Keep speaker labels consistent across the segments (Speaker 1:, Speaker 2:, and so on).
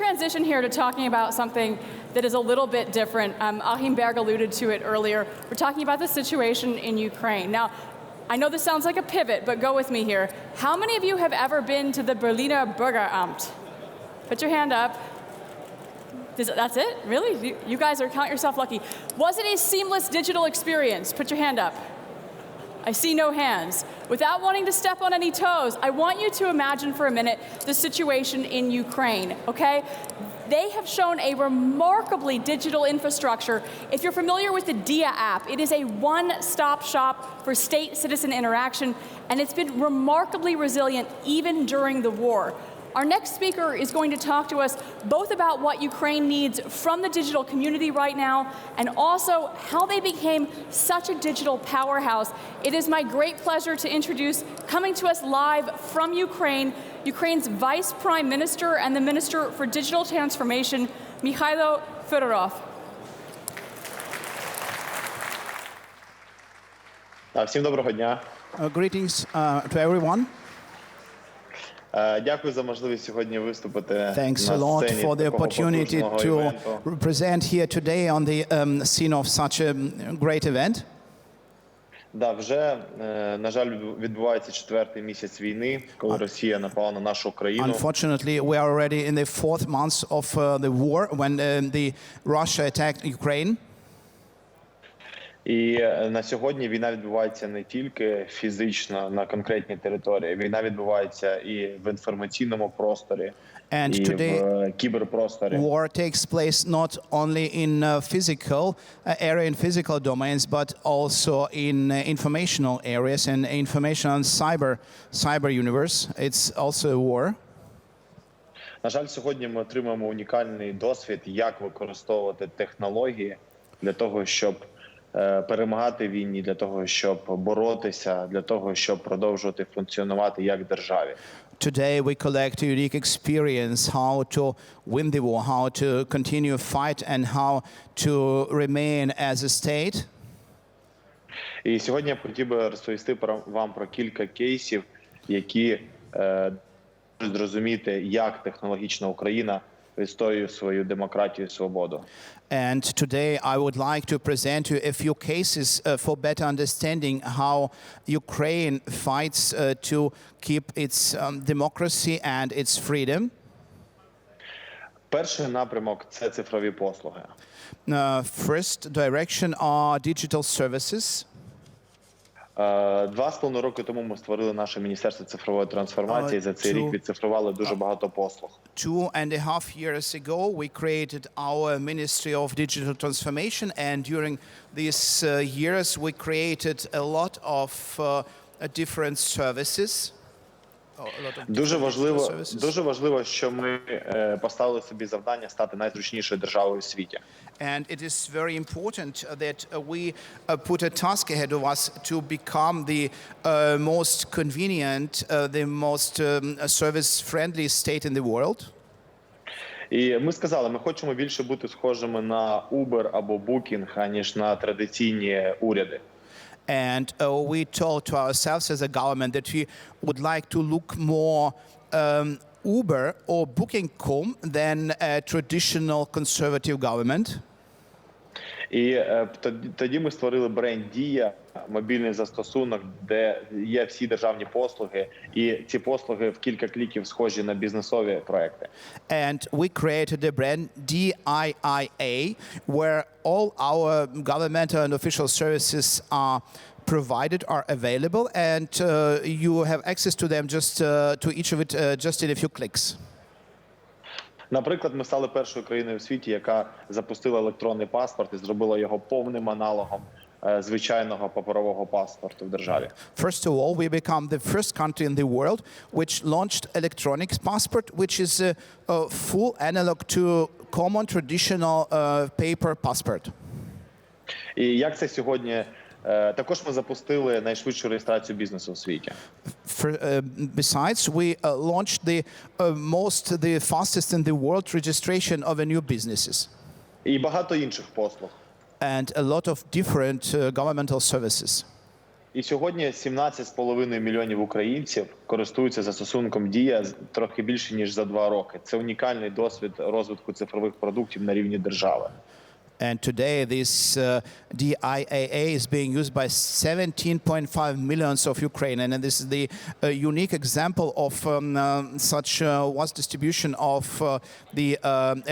Speaker 1: transition here to talking about something that is a little bit different. Achim Berg alluded to it earlier. We're talking about the situation in Ukraine. Now, I know this sounds like a pivot, but go with me here. How many of you have ever been to the Berliner Bürgeramt? Put your hand up. That's it? Really? You guys count yourself lucky. Was it a seamless digital experience? Put your hand up. I see no hands. Without wanting to step on any toes, I want you to imagine for a minute the situation in Ukraine, okay? They have shown a remarkably digital infrastructure. If you're familiar with the DIA app, it is a one-stop shop for state-citizen interaction, and it's been remarkably resilient even during the war. Our next speaker is going to talk to us both about what Ukraine needs from the digital community right now and also how they became such a digital powerhouse. It is my great pleasure to introduce, coming to us live from Ukraine, Ukraine's Vice Prime Minister and the Minister for Digital Transformation, Mykhailo Fedorov.
Speaker 2: Всім доброго дня.
Speaker 3: Greetings to everyone.
Speaker 2: Дякую за можливість сьогодні виступити на
Speaker 3: Thanks a lot
Speaker 2: сцені
Speaker 3: for the
Speaker 2: такого
Speaker 3: opportunity
Speaker 2: потужного
Speaker 3: to
Speaker 2: івенту.
Speaker 3: present here today on the scene of such a great event.
Speaker 2: Да, вже, на жаль, відбувається 4-й місяць війни, коли Росія напала на нашу країну.
Speaker 3: Unfortunately, we are already in the 4th month of the war when the Russia attacked Ukraine.
Speaker 2: І на сьогодні війна відбувається не тільки фізично на конкретній території, війна відбувається і в інформаційному просторі, і в кіберпросторі.
Speaker 3: War takes place not only in physical area, in physical domains, but also in informational areas and information cyber universe. It's also a war.
Speaker 2: На жаль, сьогодні ми отримаємо унікальний досвід, як використовувати технології для того, щоб перемагати в війні, для того, щоб боротися, для того, щоб продовжувати функціонувати як державі.
Speaker 3: Today we collect a unique experience how to win the war, how to continue fight and how to remain as a state.
Speaker 2: І сьогодні я хотів би розповісти вам про кілька кейсів, які зрозуміти, як технологічна Україна відстоює свою демократію і свободу.
Speaker 3: And today I would like to present you a few cases for better understanding how Ukraine fights to keep its democracy and its freedom.
Speaker 2: Перший напрямок – це цифрові послуги.
Speaker 3: First direction are digital services.
Speaker 2: 2,5 роки тому ми створили наше Міністерство цифрової трансформації. За цей рік відцифрували дуже багато послуг.
Speaker 3: 2.5 years ago, we created our Ministry of Digital Transformation, and during these years, we created a lot of different services.
Speaker 2: Дуже важливо, що ми поставили собі завдання стати найзручнішою державою у світі.
Speaker 3: And it is very important that we put a task ahead of us to become the most convenient, the most service-friendly state in the world.
Speaker 2: І ми сказали, ми хочемо більше бути схожими на Uber або Booking, аніж на традиційні уряди.
Speaker 3: And we told to ourselves as a government that we would like to look more Uber or Booking.com than a traditional conservative government.
Speaker 2: І тоді ми створили бренд Дія, мобільний застосунок, де є всі державні послуги, і ці послуги в кілька кліків схожі на бізнесові проекти.
Speaker 3: And we created a brand DIIA, where all our governmental and official services are provided, are available, and you have access to them just to each of it just in a few clicks.
Speaker 2: Наприклад, ми стали першою країною у світі, яка запустила електронний паспорт і зробила його повним аналогом звичайного паперового паспорту в державі.
Speaker 3: First of all, we become the first country in the world which launched electronic passport, which is a full analog to common traditional paper passport.
Speaker 2: І як це сьогодні? Також ми запустили найшвидшу реєстрацію бізнесу у світі.
Speaker 3: Besides, we launched the fastest in the world registration of a new businesses.
Speaker 2: І багато інших послуг.
Speaker 3: And a lot of different governmental services.
Speaker 2: І сьогодні 17,5 мільйонів українців користуються застосунком Дія трохи більше ніж за 2 роки. Це унікальний досвід розвитку цифрових продуктів на рівні держави.
Speaker 3: And today, this DIAA is being used by 17.5 millions of Ukrainians, and this is the unique example of such vast distribution of the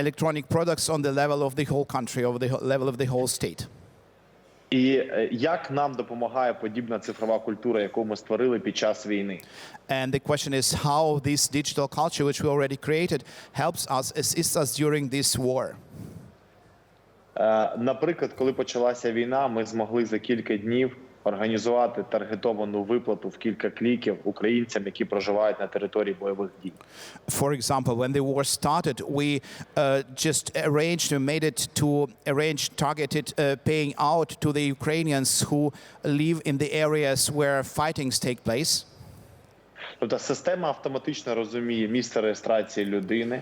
Speaker 3: electronic products on the level of the whole country, over the level of the whole state.
Speaker 2: І як нам допомагає подібна цифрова культура, яку ми створили під час війни?
Speaker 3: And the question is how this digital culture, which we already created, helps us, assists us during this war.
Speaker 2: Наприклад, коли почалася війна, ми змогли за кілька днів організувати таргетовану виплату в кілька кліків українцям, які проживають на території бойових дій.
Speaker 3: For example, when the war started, we just made it to arrange targeted paying out to the Ukrainians who live in the areas where fightings take place.
Speaker 2: Тобто система автоматично розуміє місце реєстрації людини,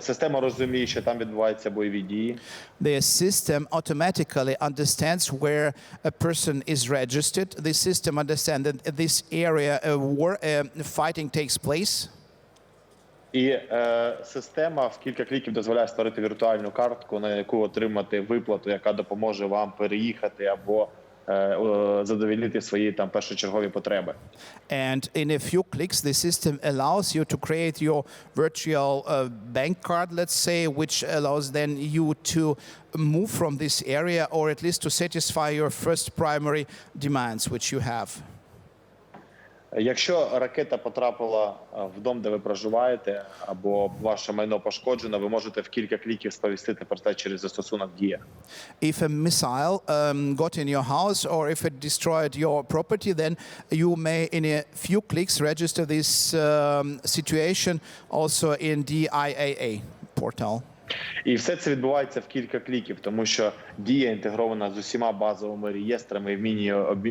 Speaker 2: система розуміє, що там відбуваються бойові дії.
Speaker 3: The system automatically understands where a person is registered. The system understands that this area where fighting takes place.
Speaker 2: І система в кілька кліків дозволяє створити віртуальну картку, на яку отримати виплату, яка допоможе вам переїхати або задовольнити свої там першочергові потреби.
Speaker 3: And in a few clicks, the system allows you to create your virtual bank card, let's say, which allows then you to move from this area or at least to satisfy your first primary demands which you have.
Speaker 2: Якщо ракета потрапила в дом, де ви проживаєте, або ваше майно пошкоджено, ви можете в кілька кліків сповістити про це через застосунок Дія.
Speaker 3: If a missile got in your house or if it destroyed your property, then you may in a few clicks register this situation also in DIAA portal.
Speaker 2: І все це відбувається в кілька кліків, тому що Дія інтегрована з усіма базовими реєстрами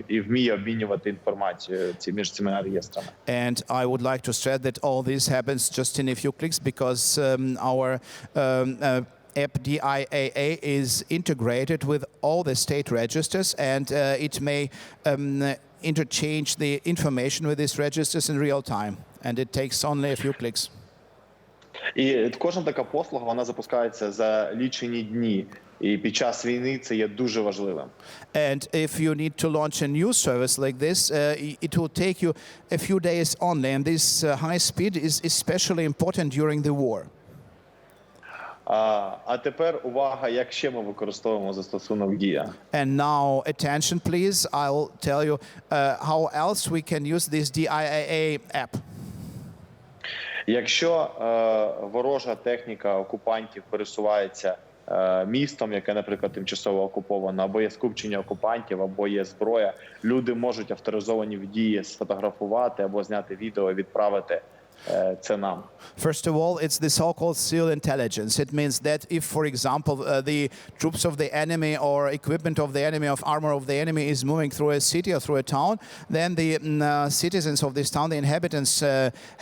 Speaker 2: і вміє обмінювати інформацію між цими реєстрами.
Speaker 3: And I would like to stress that all this happens just in a few clicks because our app DIAA is integrated with all the state registers and it may interchange the information with these registers in real time. And it takes only a few clicks.
Speaker 2: І кожна така послуга, вона запускається за лічені дні. І під час війни це є дуже важливим.
Speaker 3: And if you need to launch a new service like this, it will take you a few days only. And this high speed is especially important during the war.
Speaker 2: А тепер увага, як ще ми використовуємо застосунок Дія.
Speaker 3: And now attention please, I'll tell you how else we can use this DIAA app.
Speaker 2: Якщо ворожа техніка окупантів пересувається містом, яке, наприклад, тимчасово окуповано, або є скупчення окупантів, або є зброя, люди можуть авторизовані в Дії сфотографувати або зняти відео і відправити це нам.
Speaker 3: First of all, it's the so-called SEAL intelligence. It means that if, for example, the troops of the enemy or equipment of the enemy, of armor of the enemy is moving through a city or through a town, then the citizens of this town, the inhabitants,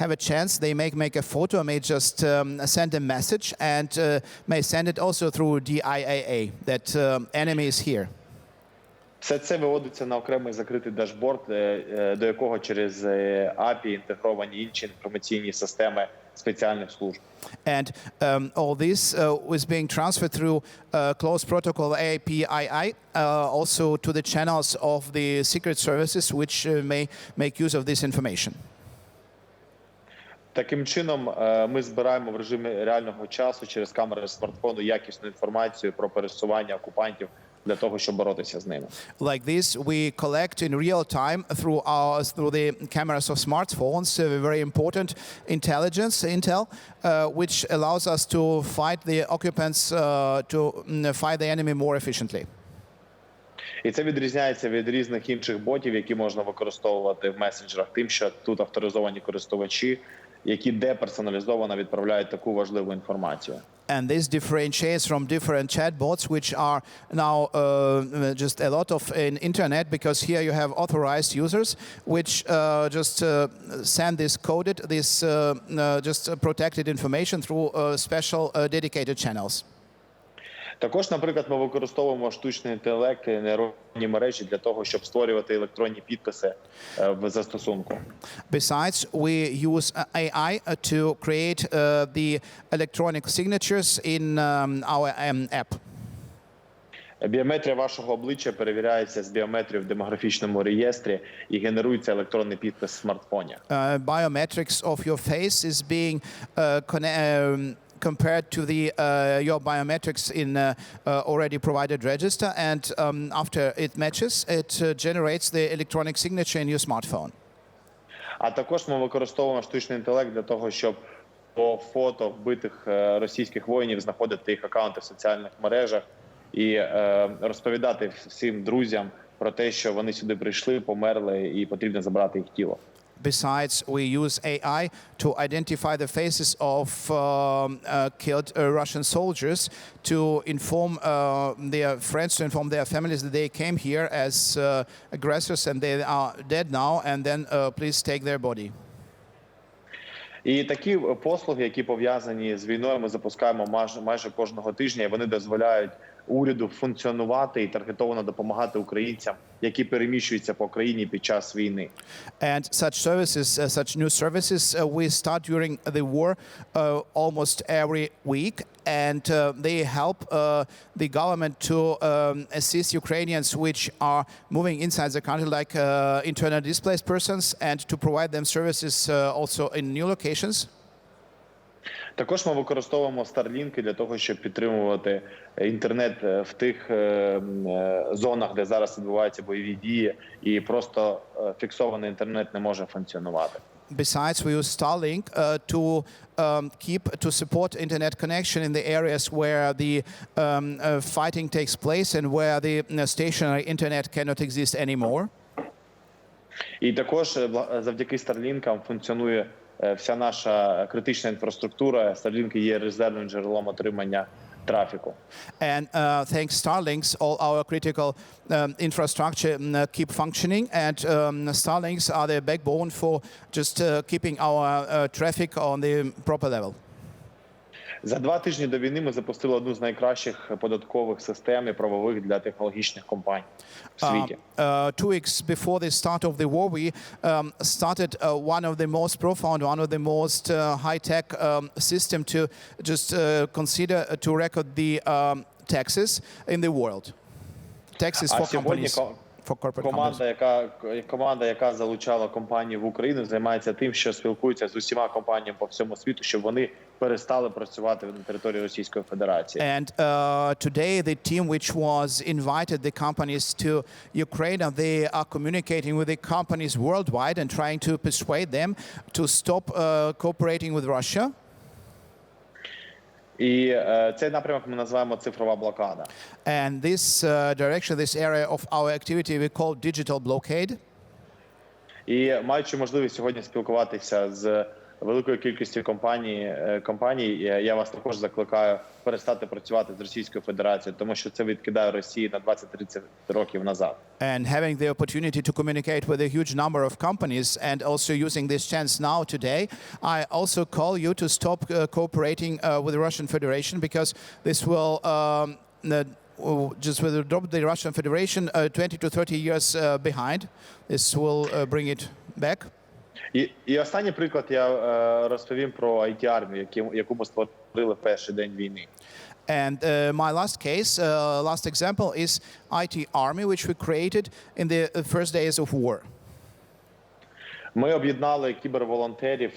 Speaker 3: have a chance. They may make a photo, may just send a message, and may send it also through DIAA that enemy is here.
Speaker 2: Все це виводиться на окремий закритий дашборд, до якого через API інтегровані інші інформаційні системи спеціальних служб.
Speaker 3: And all this is being transferred through close protocol API also to the channels of the secret services which may make use of this information.
Speaker 2: Таким чином, ми збираємо в режимі реального часу через камери смартфону якісну інформацію про пересування окупантів для того, щоб боротися з ними.
Speaker 3: Like this, we collect in real time through the cameras of smartphones very important intel, which allows us to fight the occupants, to fight the enemy more efficiently.
Speaker 2: І це відрізняється від різних інших ботів, які можна використовувати в месенджерах, тим, що тут авторизовані користувачі, які деперсоналізовано відправляють таку важливу інформацію.
Speaker 3: And this differentiates from different chatbots, which are now just a lot of in internet, because here you have authorized users, which just send this coded, just protected information through special dedicated channels.
Speaker 2: Також, наприклад, ми використовуємо штучний інтелект і нейронні мережі для того, щоб створювати електронні підписи в застосунку.
Speaker 3: Besides, we use AI to create the electronic signatures in our app.
Speaker 2: Біометрія вашого обличчя перевіряється з біометрією в демографічному реєстрі і генерується електронний підпис в смартфоні.
Speaker 3: Biometrics of your face is being compared to the your biometrics in already provided register, and after it matches, it generates the electronic signature in your smartphone.
Speaker 2: А також ми використовуємо штучний інтелект для того, щоб по фото вбитих російських воїнів знаходити їх акаунти в соціальних мережах і розповідати всім друзям про те, що вони сюди прийшли, померли і потрібно забрати їх тіло.
Speaker 3: Besides, we use AI to identify the faces of killed Russian soldiers to inform their friends, to inform their families that they came here as aggressors and they are dead now, and then please take their body.
Speaker 2: І такі послуги, які пов'язані з війною, ми запускаємо майже кожного тижня, і вони дозволяють уряду функціонувати і таргетовано допомагати українцям, які переміщуються по країні під час війни.
Speaker 3: And such services, such new services, we start during the war almost every week, and they help the government to assist Ukrainians which are moving inside the country, like internally displaced persons, and to provide them services also in new locations.
Speaker 2: Також ми використовуємо Starlink для того, щоб підтримувати інтернет в тих зонах, де зараз відбуваються бойові дії, і просто фіксований інтернет не може функціонувати.
Speaker 3: Besides, we use Starlink to support internet connection in the areas where the fighting takes place and where the stationary internet cannot exist anymore.
Speaker 2: І також завдяки Starlink'ам функціонує вся наша критична інфраструктура. Starlink є резервним джерелом отримання трафіку.
Speaker 3: And thanks Starlinks, all our critical infrastructure keep functioning, and Starlinks are the backbone for just keeping our traffic on the proper level.
Speaker 2: За 2 тижні до війни ми запустили одну з найкращих податкових систем і правових для технологічних компаній в світі.
Speaker 3: 2 weeks before the start of the war, we started one of the most profound, one of the most high-tech system to just consider to record the taxes in the world. Taxes for companies.
Speaker 2: Команда, яка залучала компанії в Україну, займається тим, що спілкується з усіма компаніями по всьому світу, щоб вони перестали працювати на території Російської Федерації.
Speaker 3: And today the team which was invited the companies to Ukraine, they are communicating with the companies worldwide and trying to persuade them to stop cooperating with Russia.
Speaker 2: І цей напрямок ми називаємо цифрова блокада.
Speaker 3: And this direction, this area of our activity we call digital blockade.
Speaker 2: І маючи можливість сьогодні спілкуватися з великою кількістю компаній, я вас також закликаю перестати працювати з Російською Федерацією, тому що це відкидає Росію на 20-30 років назад.
Speaker 3: And having the opportunity to communicate with a huge number of companies and also using this chance now today, I also call you to stop cooperating with the Russian Federation, because this will just will drop the Russian Federation 20 to 30 years behind. This will bring it back.
Speaker 2: І останній приклад я розповім про IT-армію, яку ми створили в перший день війни.
Speaker 3: And my last example is IT army, which we created in the first days of war.
Speaker 2: Ми об'єднали кіберволонтерів,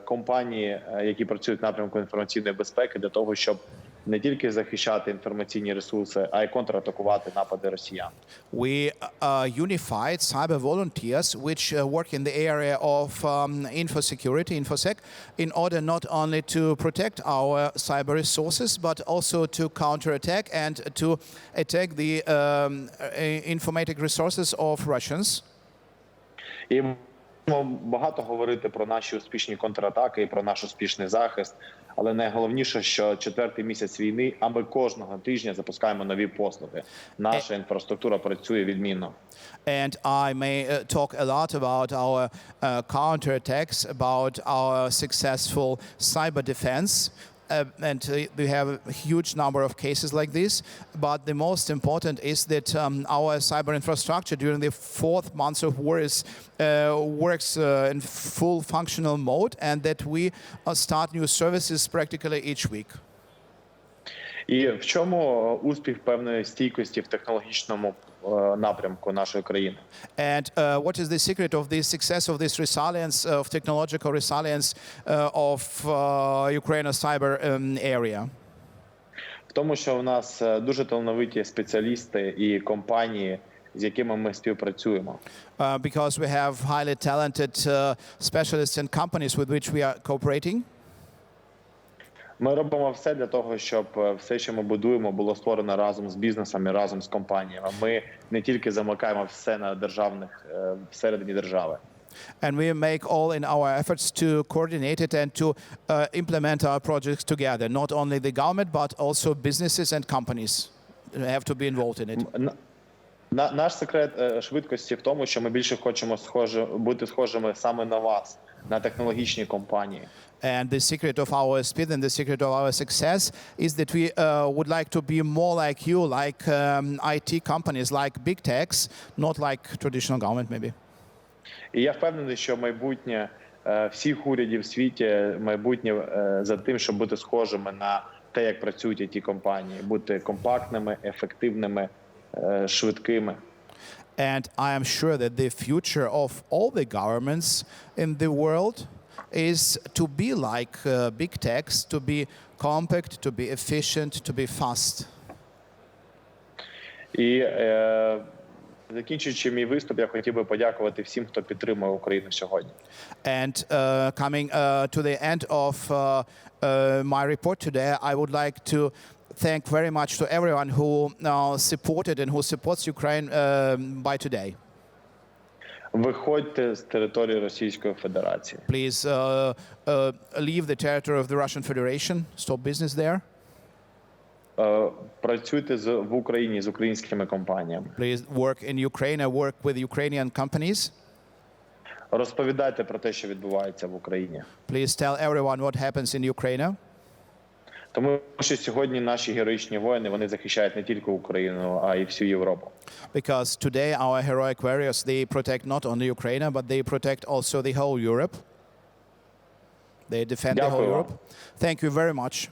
Speaker 2: компанії, які працюють в напрямку інформаційної безпеки, для того, щоб не тільки захищати інформаційні ресурси, а й контратакувати напади росіян.
Speaker 3: We unified cyber volunteers which work in the area of infosec, in order not only to protect our cyber resources, but also to counterattack and to attack the informatic resources of Russians.
Speaker 2: І ми багато говорити про наші успішні контратаки і про наш успішний захист. Але найголовніше, що 4-й місяць війни, а ми кожного тижня запускаємо нові послуги. Наша інфраструктура працює відмінно.
Speaker 3: And I may talk a lot about our counterattacks, about our successful cyber defense. we have a huge number of cases like this. But the most important is that our cyber infrastructure during the 4th month of war works in full functional mode, and that we start new services practically each week.
Speaker 2: І в чому успіх певної стійкості в технологічному напрямку нашої країни?
Speaker 3: And what is the secret of the success of this resilience, of technological resilience of Ukraine's cyber area?
Speaker 2: В тому, що у нас дуже талановиті спеціалісти і компанії, з якими ми співпрацюємо.
Speaker 3: Because we have highly talented specialists and companies with which we are cooperating.
Speaker 2: Ми робимо все для того, щоб все, що ми будуємо, було створено разом з бізнесом і разом з компаніями. Ми не тільки замикаємо все на державних всередині держави.
Speaker 3: And we make all in our efforts to coordinate it and to implement our projects together. Not only the government, but also businesses and companies have to be involved in it.
Speaker 2: Наш секрет швидкості в тому, що ми більше хочемо бути схожими саме на вас, на технологічні компанії.
Speaker 3: And the secret of our speed and the secret of our success is that we would like to be more like you, like IT companies, like big techs, not like traditional government maybe.
Speaker 2: І я впевнений, що майбутнє всіх урядів в світі, майбутнє за тим, щоб бути схожими на те, як працюють ті компанії, бути компактними, ефективними, швидкими.
Speaker 3: And I am sure that the future of all the governments in the world is to be like big techs, to be compact, to be efficient, to be fast.
Speaker 2: І закінчуючи мій виступ, я хотів би подякувати всім, хто підтримує Україну сьогодні.
Speaker 3: And coming to the end of my report today, I would like to thank very much to everyone who supported and who supports Ukraine by today.
Speaker 2: Виходьте з території Російської Федерації.
Speaker 3: Please leave the territory of the Russian Federation. Stop business there.
Speaker 2: Працюйте в Україні з українськими компаніями.
Speaker 3: Please work in Ukraine, work with Ukrainian companies.
Speaker 2: Розповідайте про те, що відбувається в Україні.
Speaker 3: Please tell everyone what happens in Ukraine.
Speaker 2: Тому що сьогодні наші героїчні воїни, вони захищають не тільки Україну, а й всю Європу.
Speaker 3: Because today our heroic warriors, they protect not only Ukraine, but they protect also the whole Europe. They defend the whole Europe. Thank you very much.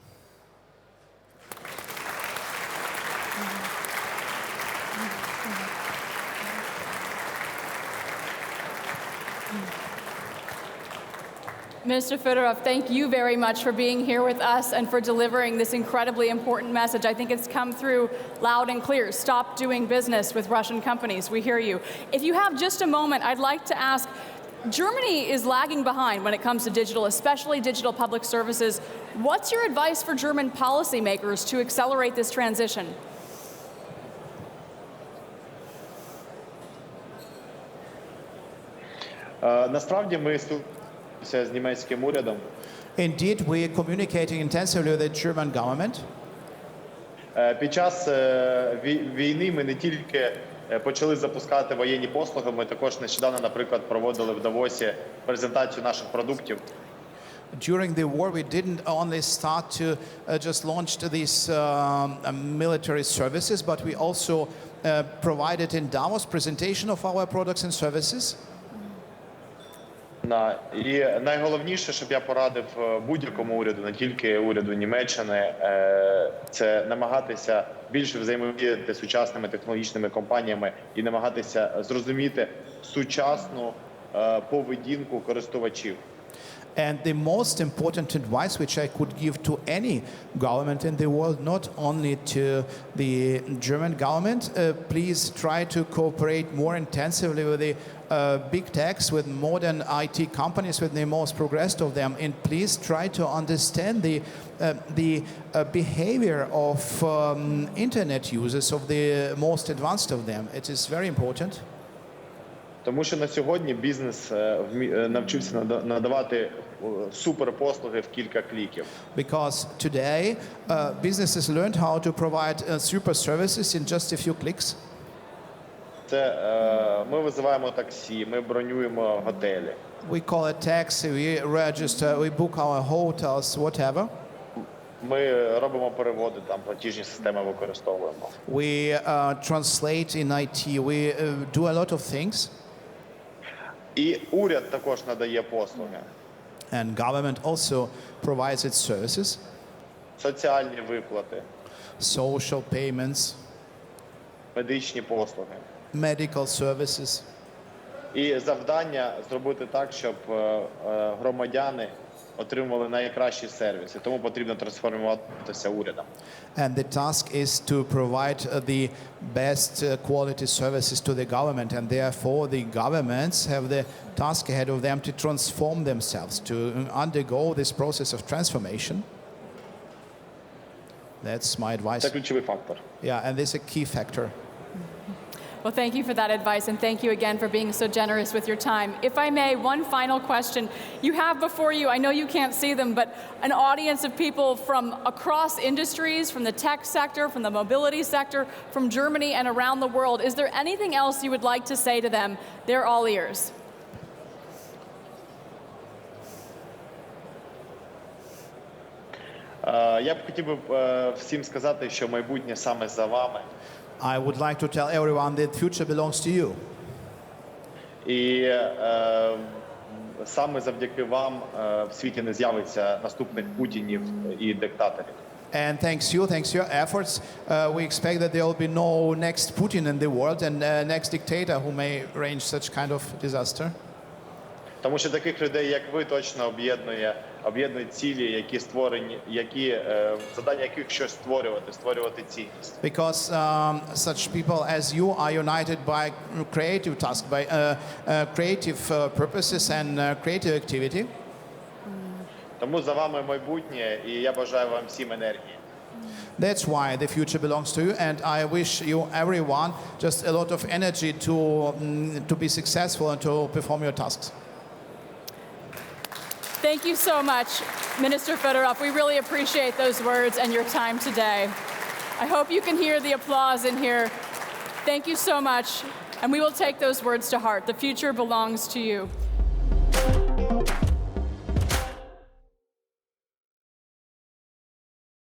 Speaker 1: Minister Fedorov, thank you very much for being here with us and for delivering this incredibly important message. I think it's come through loud and clear. Stop doing business with Russian companies. We hear you. If you have just a moment, I'd like to ask, Germany is lagging behind when it comes to digital, especially digital public services. What's your advice for German policymakers to accelerate this transition?
Speaker 2: Насправді ми з німецьким урядом.
Speaker 3: Indeed, we are communicating intensively with the German government.
Speaker 2: Під час війни ми не тільки почали запускати воєнні послуги, ми також нещодавно, наприклад, проводили в Давосі презентацію наших продуктів.
Speaker 3: During the war, we didn't only start to just launch these military services, but we also provided in Davos presentation of our products and services.
Speaker 2: І найголовніше, щоб я порадив будь-якому уряду, не тільки уряду Німеччини, це намагатися більше взаємодіяти з сучасними технологічними компаніями і намагатися зрозуміти сучасну поведінку користувачів.
Speaker 3: And the most important advice which I could give to any government in the world, not only to the German government, please try to cooperate more intensively with the big techs, with modern IT companies, with the most progressed of them, and please try to understand the behavior of internet users, of the most advanced of them. It is very important.
Speaker 2: Тому що на сьогодні бізнес навчився надавати суперпослуги в кілька кліків.
Speaker 3: Because today businesses learned how to provide super services in just a few clicks.
Speaker 2: Це ми визиваємо таксі, ми бронюємо готелі.
Speaker 3: We call it taxi, we register, we book our hotels, whatever.
Speaker 2: Ми робимо переводи, там платіжні системи використовуємо.
Speaker 3: We translate in IT. We do a lot of things.
Speaker 2: І уряд також надає послуги.
Speaker 3: And government also provides its services,
Speaker 2: Соціальні виплати,
Speaker 3: social payments,
Speaker 2: медичні послуги.
Speaker 3: medical services.
Speaker 2: І завдання зробити так, щоб громадяни отримували найкращі сервіси. Тому потрібно трансформуватися урядом.
Speaker 3: And the task is to provide the best quality services to the government, and therefore the governments have the task ahead of them to transform themselves, to undergo this process of transformation. That's my advice.
Speaker 2: Це ключовий фактор.
Speaker 3: Yeah, and this is a key factor.
Speaker 1: Well, thank you for that advice, and thank you again for being so generous with your time. If I may, one final question. You have before you, I know you can't see them, but an audience of people from across industries, from the tech sector, from the mobility sector, from Germany and around the world. Is there anything else you would like to say to them? They're all ears.
Speaker 2: Я б хотів би всім сказати, що майбутнє саме за вами.
Speaker 3: I would like to tell everyone that future belongs to you.
Speaker 2: І саме завдяки вам в світі не з'явиться наступних Путінів і диктаторів.
Speaker 3: And thanks to your efforts, we expect that there will be no next Putin in the world and next dictator who may arrange such kind of disaster.
Speaker 2: Тому що таких людей, як ви, точно об'єднують цілі, які створені, завдання яких щось створювати цінність.
Speaker 3: Because such people as you are united by creative tasks, by creative purposes and creative activity.
Speaker 2: Тому за вами майбутнє, і я бажаю вам всім енергії.
Speaker 3: That's why the future belongs to you, and I wish you everyone just a lot of energy to be successful and to perform your tasks.
Speaker 1: Thank you so much, Minister Fedorov. We really appreciate those words and your time today. I hope you can hear the applause in here. Thank you so much, and we will take those words to heart. The future belongs to you.